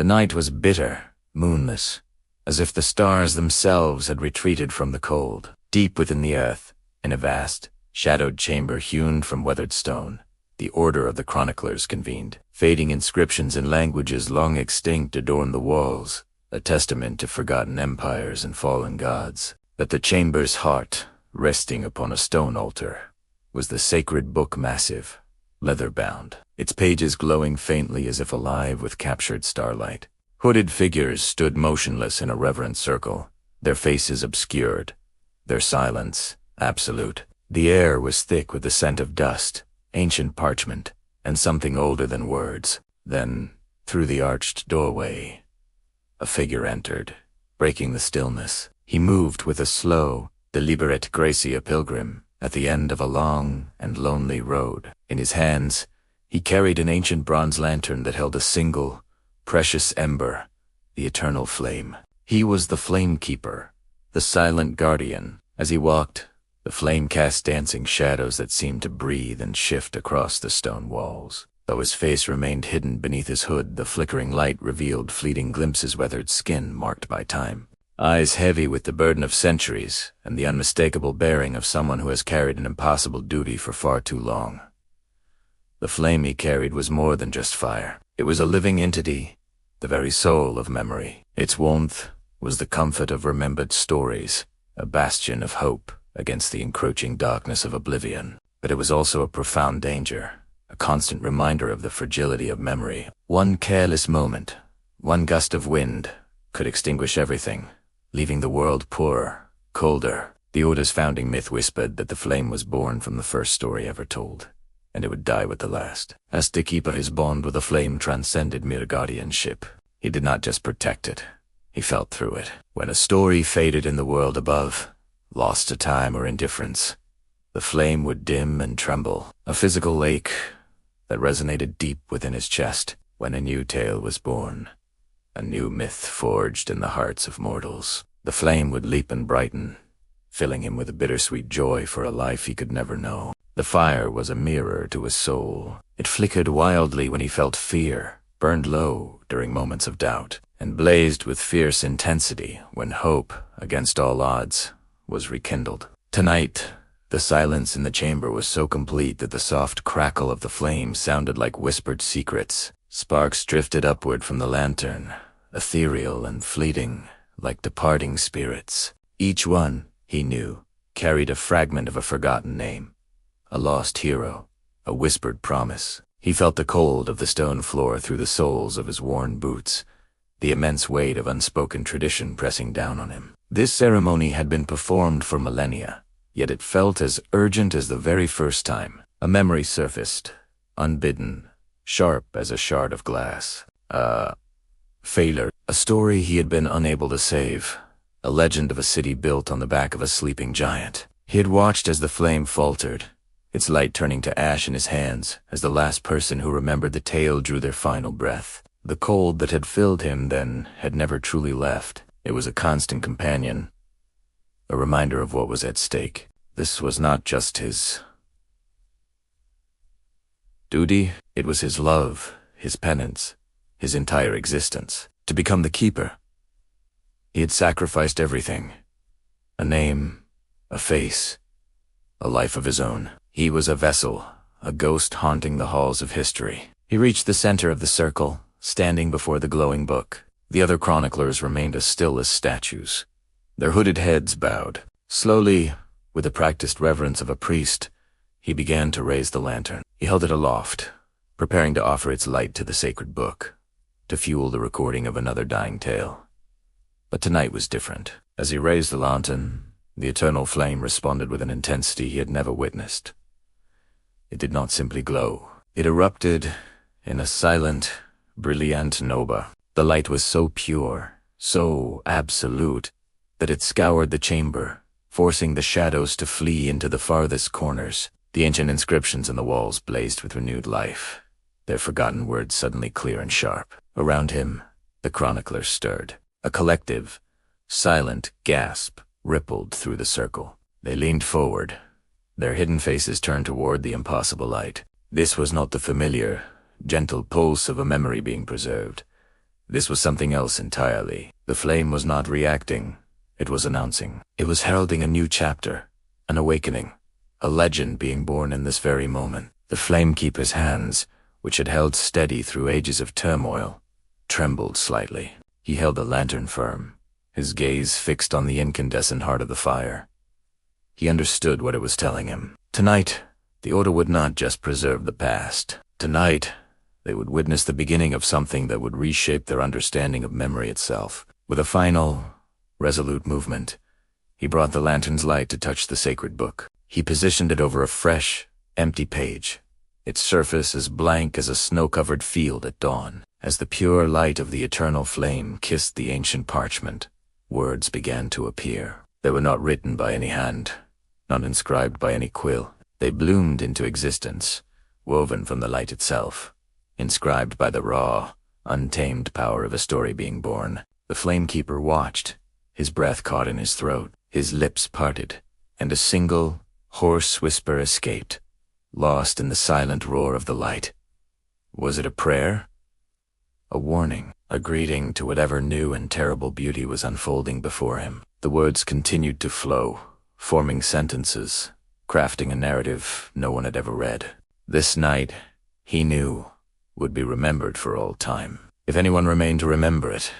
The night was bitter, moonless, as if the stars themselves had retreated from the cold. Deep within the earth, in a vast, shadowed chamber hewn from weathered stone, the order of the Chroniclers convened. Fading inscriptions in languages long extinct adorned the walls, a testament to forgotten empires and fallen gods. At the chamber's heart, resting upon a stone altar, was the sacred book, massive, leather-bound, its pages glowing faintly as if alive with captured starlight. Hooded figures stood motionless in a reverent circle, their faces obscured, their silence absolute. The air was thick with the scent of dust, ancient parchment, and something older than words. Then, through the arched doorway, a figure entered, breaking the stillness. He moved with a slow, deliberate grace, a pilgrim, at the end of a long and lonely road. In his hands, he carried an ancient bronze lantern that held a single, precious ember, the eternal flame. He was the flame keeper, the silent guardian. As he walked, the flame cast dancing shadows that seemed to breathe and shift across the stone walls. Though his face remained hidden beneath his hood, the flickering light revealed fleeting glimpses, weathered skin marked by time, eyes heavy with the burden of centuries, and the unmistakable bearing of someone who has carried an impossible duty for far too long. The flame he carried was more than just fire. It was a living entity, the very soul of memory. Its warmth was the comfort of remembered stories, a bastion of hope against the encroaching darkness of oblivion. But it was also a profound danger, a constant reminder of the fragility of memory. One careless moment, one gust of wind, could extinguish everything, leaving the world poorer, colder. The Order's founding myth whispered that the flame was born from the first story ever told, and it would die with the last. As the keeper, his bond with the flame transcended mere guardianship. He did not just protect it, he felt through it. When a story faded in the world above, lost to time or indifference, the flame would dim and tremble, a physical ache that resonated deep within his chest. When a new tale was born, a new myth forged in the hearts of mortals, the flame would leap and brighten, filling him with a bittersweet joy for a life he could never know. The fire was a mirror to his soul. It flickered wildly when he felt fear, burned low during moments of doubt, and blazed with fierce intensity when hope, against all odds, was rekindled. Tonight, the silence in the chamber was so complete that the soft crackle of the flame sounded like whispered secrets. Sparks drifted upward from the lantern, ethereal and fleeting, like departing spirits. Each one, he knew, carried a fragment of a forgotten name, a lost hero, a whispered promise. He felt the cold of the stone floor through the soles of his worn boots, the immense weight of unspoken tradition pressing down on him. This ceremony had been performed for millennia, yet it felt as urgent as the very first time. A memory surfaced, unbidden, sharp as a shard of glass. Failure, a story he had been unable to save, a legend of a city built on the back of a sleeping giant. He had watched as the flame faltered, its light turning to ash in his hands as the last person who remembered the tale drew their final breath. The cold that had filled him then had never truly left. It was a constant companion, a reminder of what was at stake. This was not just his duty, it was his love, his penance, his entire existence. To become the keeper, he had sacrificed everything. A name, a face, a life of his own. He was a vessel, a ghost haunting the halls of history. He reached the center of the circle, standing before the glowing book. The other chroniclers remained as still as statues, their hooded heads bowed. Slowly, with the practiced reverence of a priest, he began to raise the lantern. He held it aloft, preparing to offer its light to the sacred book, to fuel the recording of another dying tale. But tonight was different. As he raised the lantern, the eternal flame responded with an intensity he had never witnessed. It did not simply glow. It erupted in a silent, brilliant nova. The light was so pure, so absolute, that it scoured the chamber, forcing the shadows to flee into the farthest corners. The ancient inscriptions on the walls blazed with renewed life, their forgotten words suddenly clear and sharp. Around him, the chroniclers stirred. A collective, silent gasp rippled through the circle. They leaned forward, their hidden faces turned toward the impossible light. This was not the familiar, gentle pulse of a memory being preserved. This was something else entirely. The flame was not reacting. It was announcing. It was heralding a new chapter, an awakening, a legend being born in this very moment. The flamekeeper's hands, which had held steady through ages of turmoil, trembled slightly. He held the lantern firm, his gaze fixed on the incandescent heart of the fire. He understood what it was telling him. Tonight, the Order would not just preserve the past. Tonight, they would witness the beginning of something that would reshape their understanding of memory itself. With a final, resolute movement, he brought the lantern's light to touch the sacred book. He positioned it over a fresh, empty page, its surface as blank as a snow-covered field at dawn. As the pure light of the eternal flame kissed the ancient parchment, words began to appear. They were not written by any hand, not inscribed by any quill. They bloomed into existence, woven from the light itself, inscribed by the raw, untamed power of a story being born. The flamekeeper watched, his breath caught in his throat, his lips parted, and a single, hoarse whisper escaped, lost in the silent roar of the light. Was it a prayer? A warning, a greeting to whatever new and terrible beauty was unfolding before him. The words continued to flow, forming sentences, crafting a narrative no one had ever read. This night, he knew, would be remembered for all time. If anyone remained to remember it,